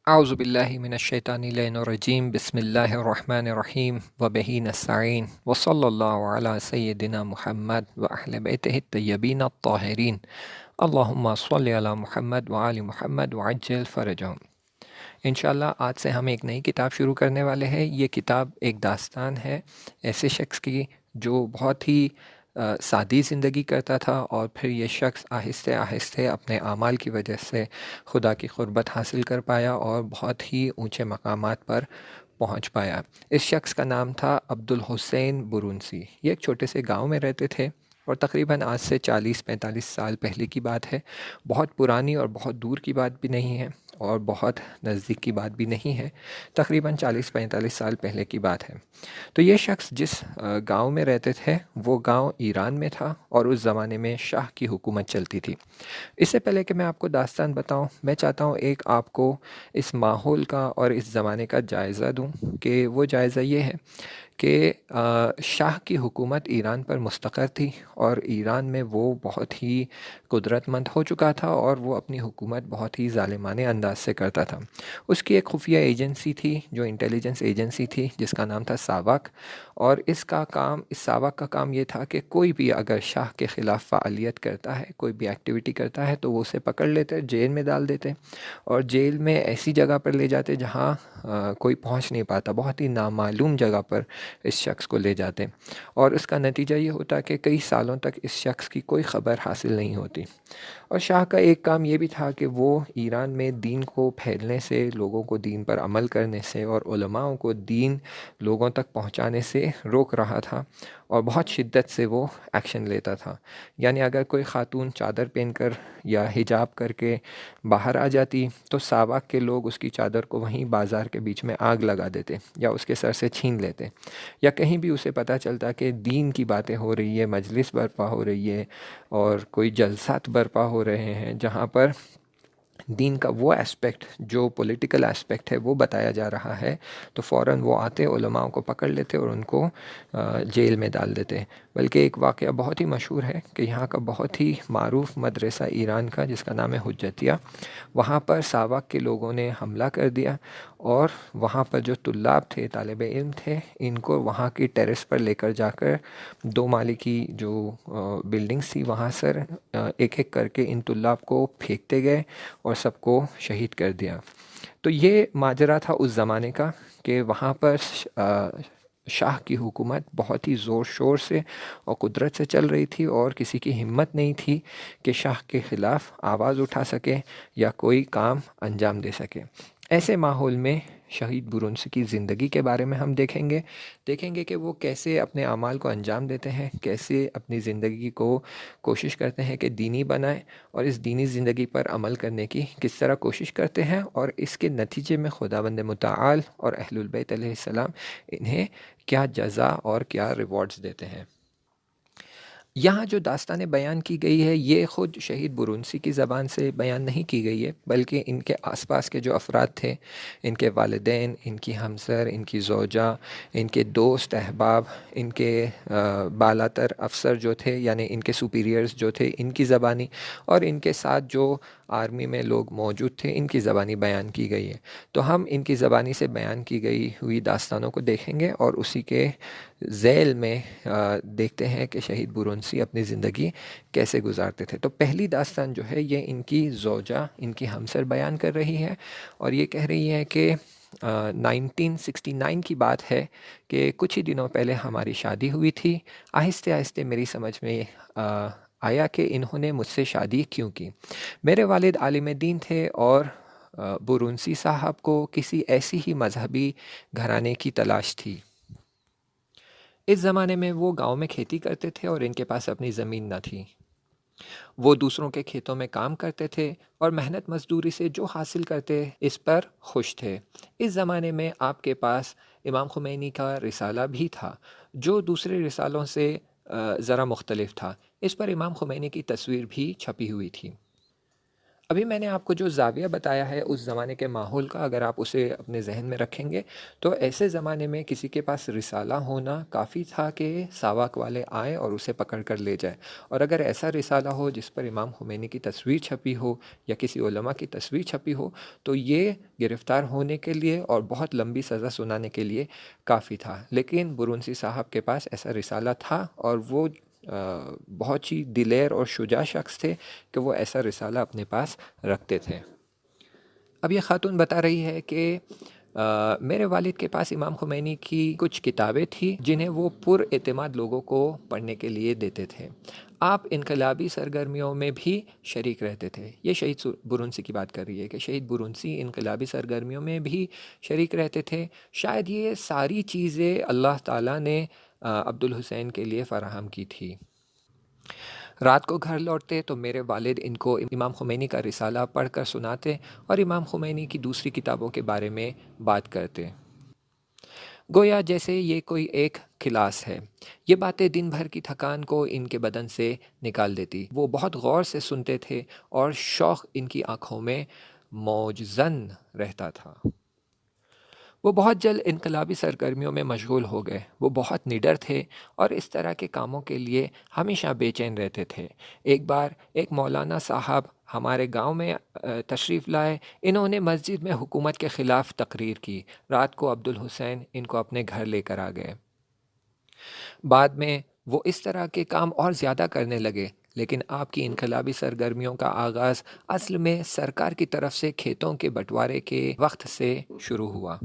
اعوذ باللہ من الشیطان الرجیم بسم اللہ الرحمن الرحیم وبہ نستعین وصلی اللہ علی سیدنا محمد واہل بیتہ الطیبین الطاہرین اللہم صلی علی محمد وآل محمد وعجل فرجہم۔ انشاءاللہ آج سے ہم ایک نئی کتاب شروع کرنے والے ہیں۔ یہ کتاب ایک داستان ہے ایسے شخص کی جو بہت ہی سادی زندگی کرتا تھا، اور پھر یہ شخص آہستہ آہستہ اپنے اعمال کی وجہ سے خدا کی قربت حاصل کر پایا اور بہت ہی اونچے مقامات پر پہنچ پایا۔ اس شخص کا نام تھا عبدالحسین برونسی۔ یہ ایک چھوٹے سے گاؤں میں رہتے تھے، اور تقریباً آج سے 40-45 سال پہلے کی بات ہے۔ بہت پرانی اور بہت دور کی بات بھی نہیں ہے، اور بہت نزدیک کی بات بھی نہیں ہے، تقریباً 40-45 سال پہلے کی بات ہے۔ تو یہ شخص جس گاؤں میں رہتے تھے وہ گاؤں ایران میں تھا، اور اس زمانے میں شاہ کی حکومت چلتی تھی۔ اس سے پہلے کہ میں آپ کو داستان بتاؤں، میں چاہتا ہوں ایک آپ کو اس ماحول کا اور اس زمانے کا جائزہ دوں، کہ وہ جائزہ یہ ہے کہ شاہ کی حکومت ایران پر مستقر تھی، اور ایران میں وہ بہت ہی قدرت مند ہو چکا تھا، اور وہ اپنی حکومت بہت ہی ظالمانہ انداز سے کرتا تھا۔ اس کی ایک خفیہ ایجنسی تھی، جو انٹیلیجنس ایجنسی تھی، جس کا نام تھا ساواک، اور اس ساواک کا کام یہ تھا کہ کوئی بھی اگر شاہ کے خلاف فعالیت کرتا ہے، کوئی بھی ایکٹیویٹی کرتا ہے، تو وہ اسے پکڑ لیتے، جیل میں ڈال دیتے، اور جیل میں ایسی جگہ پر لے جاتے جہاں کوئی پہنچ نہیں پاتا، بہت ہی نامعلوم جگہ پر اس شخص کو لے جاتے، اور اس کا نتیجہ یہ ہوتا کہ کئی سالوں تک اس شخص کی کوئی خبر حاصل نہیں ہوتی۔ اور شاہ کا ایک کام یہ بھی تھا کہ وہ ایران میں دین کو پھیلنے سے، لوگوں کو دین پر عمل کرنے سے، اور علماءوں کو دین لوگوں تک پہنچانے سے روک رہا تھا، اور بہت شدت سے وہ ایکشن لیتا تھا۔ یعنی اگر کوئی خاتون چادر پہن کر یا حجاب کر کے باہر آ جاتی، تو ساواک کے لوگ اس کی چادر کو وہیں بازار کے بیچ میں آگ لگا دیتے، یا اس کے سر سے چھین لیتے، یا کہیں بھی اسے پتہ چلتا کہ دین کی باتیں ہو رہی ہے، مجلس برپا ہو رہی ہے، اور کوئی جلسات برپا ہو رہے ہیں جہاں پر دین کا وہ اسپیکٹ جو پولیٹیکل اسپیکٹ ہے وہ بتایا جا رہا ہے، تو فوراً وہ آتے، علماء کو پکڑ لیتے اور ان کو جیل میں ڈال دیتے۔ بلکہ ایک واقعہ بہت ہی مشہور ہے کہ یہاں کا بہت ہی معروف مدرسہ ایران کا، جس کا نام ہے حجتیہ، وہاں پر ساواک کے لوگوں نے حملہ کر دیا، اور وہاں پر جو طلاب تھے، طالب علم تھے، ان کو وہاں کی ٹیرس پر لے کر جا کر 2 مالے کی جو بلڈنگس تھی وہاں سر ایک ایک کر کے ان طلاب کو پھینکتے گئے اور سب کو شہید کر دیا۔ تو یہ ماجرا تھا اس زمانے کا، کہ وہاں پر شاہ کی حکومت بہت ہی زور شور سے اور قدرت سے چل رہی تھی، اور کسی کی ہمت نہیں تھی کہ شاہ کے خلاف آواز اٹھا سکے یا کوئی کام انجام دے سکے۔ ایسے ماحول میں شہید برونسی کی زندگی کے بارے میں ہم دیکھیں گے کہ وہ کیسے اپنے اعمال کو انجام دیتے ہیں، کیسے اپنی زندگی کو کوشش کرتے ہیں کہ دینی بنائیں، اور اس دینی زندگی پر عمل کرنے کی کس طرح کوشش کرتے ہیں، اور اس کے نتیجے میں خداوند متعال اور اہل البیت علیہ السلام انہیں کیا جزا اور کیا ریوارڈز دیتے ہیں۔ یہاں جو داستانیں بیان کی گئی ہے، یہ خود شہید برونسی کی زبان سے بیان نہیں کی گئی ہے، بلکہ ان کے آس پاس کے جو افراد تھے، ان کے والدین، ان کی ہمسر، ان کی زوجہ، ان کے دوست احباب، ان کے بالاتر افسر جو تھے، یعنی ان کے سپیریئرز جو تھے، ان کی زبانی، اور ان کے ساتھ جو آرمی میں لوگ موجود تھے، ان کی زبانی بیان کی گئی ہے۔ تو ہم ان کی زبانی سے بیان کی گئی ہوئی داستانوں کو دیکھیں گے، اور اسی کے ذیل میں دیکھتے ہیں کہ شہید برونسی اپنی زندگی کیسے گزارتے تھے۔ تو پہلی داستان جو ہے یہ ان کی زوجہ، ان کی ہمسر بیان کر رہی ہے، اور یہ کہہ رہی ہے کہ 1969 کی بات ہے کہ کچھ ہی دنوں پہلے ہماری شادی ہوئی تھی۔ آہستہ آہستہ میری سمجھ میں آیا کہ انہوں نے مجھ سے شادی کیوں کی۔ میرے والد عالم دین تھے، اور برونسی صاحب کو کسی ایسی ہی مذہبی گھرانے کی تلاش تھی۔ اس زمانے میں وہ گاؤں میں کھیتی کرتے تھے، اور ان کے پاس اپنی زمین نہ تھی۔ وہ دوسروں کے کھیتوں میں کام کرتے تھے، اور محنت مزدوری سے جو حاصل کرتے اس پر خوش تھے۔ اس زمانے میں آپ کے پاس امام خمینی کا رسالہ بھی تھا، جو دوسرے رسالوں سے ذرا مختلف تھا۔ اس پر امام خمینی کی تصویر بھی چھپی ہوئی تھی۔ ابھی میں نے آپ کو جو زاویہ بتایا ہے اس زمانے کے ماحول کا، اگر آپ اسے اپنے ذہن میں رکھیں گے تو ایسے زمانے میں کسی کے پاس رسالہ ہونا کافی تھا کہ ساواک والے آئیں اور اسے پکڑ کر لے جائیں، اور اگر ایسا رسالہ ہو جس پر امام خمینی کی تصویر چھپی ہو یا کسی علماء کی تصویر چھپی ہو تو یہ گرفتار ہونے کے لیے اور بہت لمبی سزا سنانے کے لیے کافی تھا۔ لیکن برونسی صاحب کے پاس ایسا رسالہ تھا، اور وہ بہت ہی دلیر اور شجاع شخص تھے کہ وہ ایسا رسالہ اپنے پاس رکھتے تھے۔ اب یہ خاتون بتا رہی ہے کہ میرے والد کے پاس امام خمینی کی کچھ کتابیں تھیں جنہیں وہ پر اعتماد لوگوں کو پڑھنے کے لیے دیتے تھے۔ آپ انقلابی سرگرمیوں میں بھی شریک رہتے تھے۔ یہ شہید برونسی کی بات کر رہی ہے کہ شہید برونسی انقلابی سرگرمیوں میں بھی شریک رہتے تھے۔ شاید یہ ساری چیزیں اللہ تعالیٰ نے عبدالحسین کے لیے فراہم کی تھی۔ رات کو گھر لوٹتے تو میرے والد ان کو امام خمینی کا رسالہ پڑھ کر سناتے اور امام خمینی کی دوسری کتابوں کے بارے میں بات کرتے، گویا جیسے یہ کوئی ایک کلاس ہے۔ یہ باتیں دن بھر کی تھکان کو ان کے بدن سے نکال دیتی۔ وہ بہت غور سے سنتے تھے اور شوق ان کی آنکھوں میں موجزن رہتا تھا۔ وہ بہت جلد انقلابی سرگرمیوں میں مشغول ہو گئے۔ وہ بہت نڈر تھے اور اس طرح کے کاموں کے لیے ہمیشہ بے چین رہتے تھے۔ ایک بار ایک مولانا صاحب ہمارے گاؤں میں تشریف لائے۔ انہوں نے مسجد میں حکومت کے خلاف تقریر کی۔ رات کو عبدالحسین ان کو اپنے گھر لے کر آ گئے۔ بعد میں وہ اس طرح کے کام اور زیادہ کرنے لگے، لیکن آپ کی انقلابی سرگرمیوں کا آغاز اصل میں سرکار کی طرف سے کھیتوں کے بٹوارے کے وقت سے شروع ہوا۔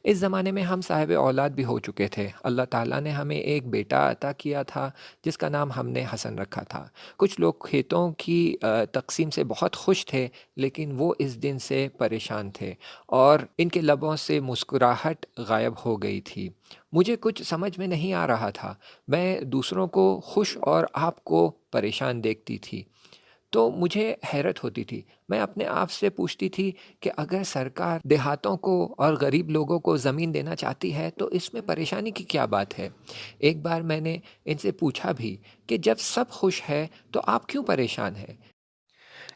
اس زمانے میں ہم صاحب اولاد بھی ہو چکے تھے۔ اللہ تعالیٰ نے ہمیں ایک بیٹا عطا کیا تھا جس کا نام ہم نے حسن رکھا تھا۔ کچھ لوگ کھیتوں کی تقسیم سے بہت خوش تھے، لیکن وہ اس دن سے پریشان تھے اور ان کے لبوں سے مسکراہٹ غائب ہو گئی تھی۔ مجھے کچھ سمجھ میں نہیں آ رہا تھا۔ میں دوسروں کو خوش اور آپ کو پریشان دیکھتی تھی تو مجھے حیرت ہوتی تھی۔ میں اپنے آپ سے پوچھتی تھی کہ اگر سرکار دیہاتوں کو اور غریب لوگوں کو زمین دینا چاہتی ہے تو اس میں پریشانی کی کیا بات ہے؟ ایک بار میں نے ان سے پوچھا بھی کہ جب سب خوش ہے تو آپ کیوں پریشان ہیں؟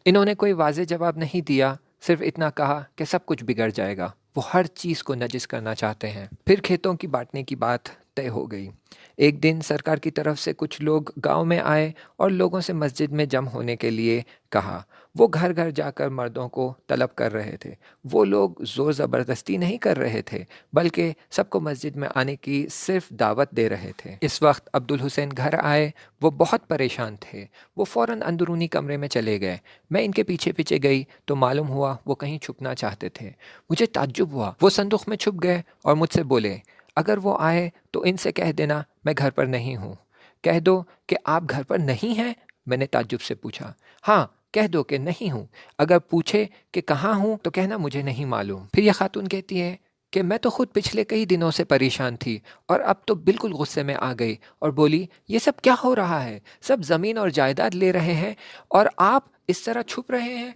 انہوں نے کوئی واضح جواب نہیں دیا، صرف اتنا کہا کہ سب کچھ بگڑ جائے گا۔ وہ ہر چیز کو نجس کرنا چاہتے ہیں۔ پھر کھیتوں کی بانٹنے کی بات طے ہو گئی۔ ایک دن سرکار کی طرف سے کچھ لوگ گاؤں میں آئے اور لوگوں سے مسجد میں جمع ہونے کے لیے کہا۔ وہ گھر گھر جا کر مردوں کو طلب کر رہے تھے۔ وہ لوگ زور زبردستی نہیں کر رہے تھے، بلکہ سب کو مسجد میں آنے کی صرف دعوت دے رہے تھے۔ اس وقت عبدالحسین گھر آئے۔ وہ بہت پریشان تھے۔ وہ فوراً اندرونی کمرے میں چلے گئے۔ میں ان کے پیچھے پیچھے گئی تو معلوم ہوا وہ کہیں چھپنا چاہتے تھے۔ مجھے تعجب ہوا۔ وہ صندوق میں چھپ گئے اور مجھ سے بولے، اگر وہ آئے تو ان سے کہہ دینا میں گھر پر نہیں ہوں۔ کہہ دو کہ آپ گھر پر نہیں ہیں؟ میں نے تعجب سے پوچھا۔ ہاں، کہہ دو کہ نہیں ہوں۔ اگر پوچھے کہ کہاں ہوں تو کہنا مجھے نہیں معلوم۔ پھر یہ خاتون کہتی ہے کہ میں تو خود پچھلے کئی دنوں سے پریشان تھی اور اب تو بالکل غصے میں آ گئی اور بولی، یہ سب کیا ہو رہا ہے؟ سب زمین اور جائیداد لے رہے ہیں اور آپ اس طرح چھپ رہے ہیں۔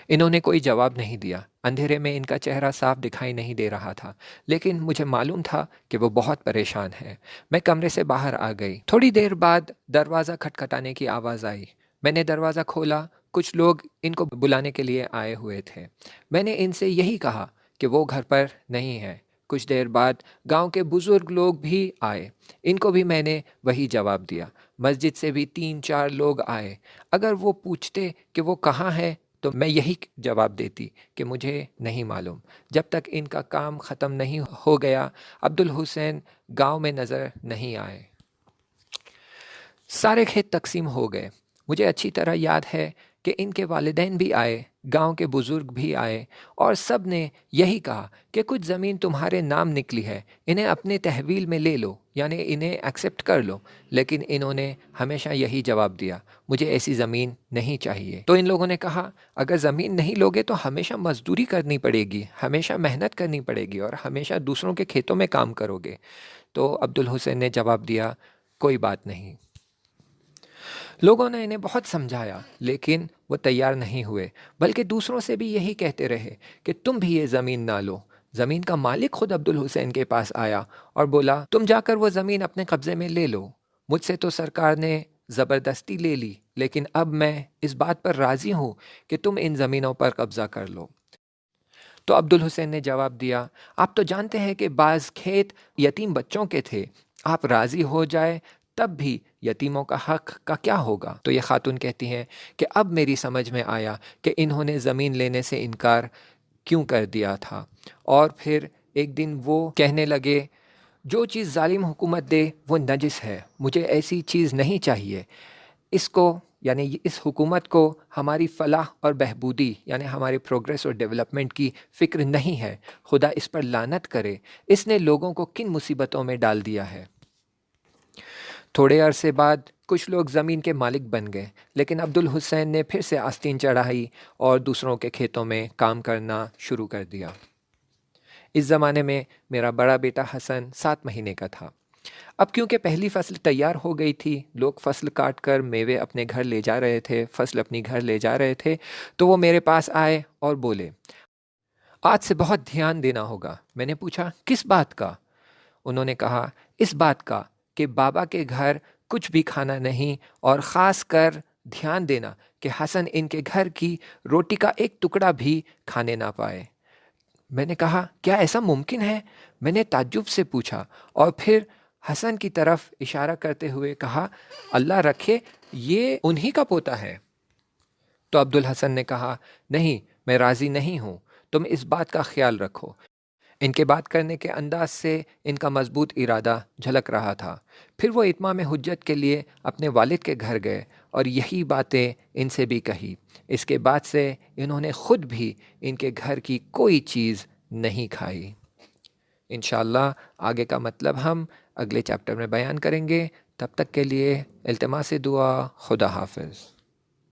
انہوں نے کوئی جواب نہیں دیا۔ اندھیرے میں ان کا چہرہ صاف دکھائی نہیں دے رہا تھا، لیکن مجھے معلوم تھا کہ وہ بہت پریشان ہیں۔ میں کمرے سے باہر آ گئی۔ تھوڑی دیر بعد دروازہ کھٹکھٹانے کی آواز آئی۔ میں نے دروازہ کھولا۔ کچھ لوگ ان کو بلانے کے لیے آئے ہوئے تھے۔ میں نے ان سے یہی کہا کہ وہ گھر پر نہیں ہے۔ کچھ دیر بعد گاؤں کے بزرگ لوگ بھی آئے۔ ان کو بھی میں نے وہی جواب دیا۔ مسجد سے بھی 3-4 لوگ آئے۔ اگر وہ پوچھتے کہ وہ کہاں ہے تو میں یہی جواب دیتی کہ مجھے نہیں معلوم۔ جب تک ان کا کام ختم نہیں ہو گیا عبدالحسین گاؤں میں نظر نہیں آئے۔ سارے کھیت تقسیم ہو گئے۔ مجھے اچھی طرح یاد ہے کہ ان کے والدین بھی آئے، گاؤں کے بزرگ بھی آئے اور سب نے یہی کہا کہ کچھ زمین تمہارے نام نکلی ہے، انہیں اپنے تحویل میں لے لو، یعنی انہیں ایکسیپٹ کر لو۔ لیکن انہوں نے ہمیشہ یہی جواب دیا، مجھے ایسی زمین نہیں چاہیے۔ تو ان لوگوں نے کہا، اگر زمین نہیں لوگے تو ہمیشہ مزدوری کرنی پڑے گی، ہمیشہ محنت کرنی پڑے گی اور ہمیشہ دوسروں کے کھیتوں میں کام کرو گے۔ تو عبدالحسین نے جواب دیا، کوئی بات نہیں۔ لوگوں نے انہیں بہت سمجھایا لیکن وہ تیار نہیں ہوئے، بلکہ دوسروں سے بھی یہی کہتے رہے کہ تم بھی یہ زمین نہ لو۔ زمین کا مالک خود عبدالحسین کے پاس آیا اور بولا، تم جا کر وہ زمین اپنے قبضے میں لے لو۔ مجھ سے تو سرکار نے زبردستی لے لی، لیکن اب میں اس بات پر راضی ہوں کہ تم ان زمینوں پر قبضہ کر لو۔ تو عبدالحسین نے جواب دیا، آپ تو جانتے ہیں کہ بعض کھیت یتیم بچوں کے تھے، آپ راضی ہو جائے تب بھی یتیموں کا حق کا کیا ہوگا؟ تو یہ خاتون کہتی ہیں کہ اب میری سمجھ میں آیا کہ انہوں نے زمین لینے سے انکار کیوں کر دیا تھا۔ اور پھر ایک دن وہ کہنے لگے، جو چیز ظالم حکومت دے وہ نجس ہے، مجھے ایسی چیز نہیں چاہیے۔ اس کو یعنی اس حکومت کو ہماری فلاح اور بہبودی یعنی ہماری پروگریس اور ڈیولپمنٹ کی فکر نہیں ہے، خدا اس پر لعنت کرے، اس نے لوگوں کو کن مصیبتوں میں ڈال دیا ہے۔ تھوڑے عرصے بعد کچھ لوگ زمین کے مالک بن گئے، لیکن عبدالحسین نے پھر سے آستین چڑھائی اور دوسروں کے کھیتوں میں کام کرنا شروع کر دیا۔ اس زمانے میں میرا بڑا بیٹا حسن 7 مہینے کا تھا۔ اب کیونکہ پہلی فصل تیار ہو گئی تھی، لوگ فصل کاٹ کر میوے اپنے گھر لے جا رہے تھے، فصل اپنی گھر لے جا رہے تھے، تو وہ میرے پاس آئے اور بولے، آج سے بہت دھیان دینا ہوگا۔ میں نے پوچھا، کس بات کا؟ انہوں نے کہا، اس بات کا کہ بابا کے گھر کچھ بھی کھانا نہیں، اور خاص کر دھیان دینا کہ حسن ان کے گھر کی روٹی کا ایک ٹکڑا بھی کھانے نہ پائے۔ میں نے کہا، کیا ایسا ممکن ہے؟ میں نے تعجب سے پوچھا، اور پھر حسن کی طرف اشارہ کرتے ہوئے کہا، اللہ رکھے یہ انہی کا پوتا ہے۔ تو عبدالحسن نے کہا، نہیں، میں راضی نہیں ہوں، تم اس بات کا خیال رکھو۔ ان کے بات کرنے کے انداز سے ان کا مضبوط ارادہ جھلک رہا تھا۔ پھر وہ اتمام حجت کے لیے اپنے والد کے گھر گئے اور یہی باتیں ان سے بھی کہی۔ اس کے بعد سے انہوں نے خود بھی ان کے گھر کی کوئی چیز نہیں کھائی۔ انشاءاللہ آگے کا مطلب ہم اگلے چیپٹر میں بیان کریں گے۔ تب تک کے لیے التماس دعا، خدا حافظ۔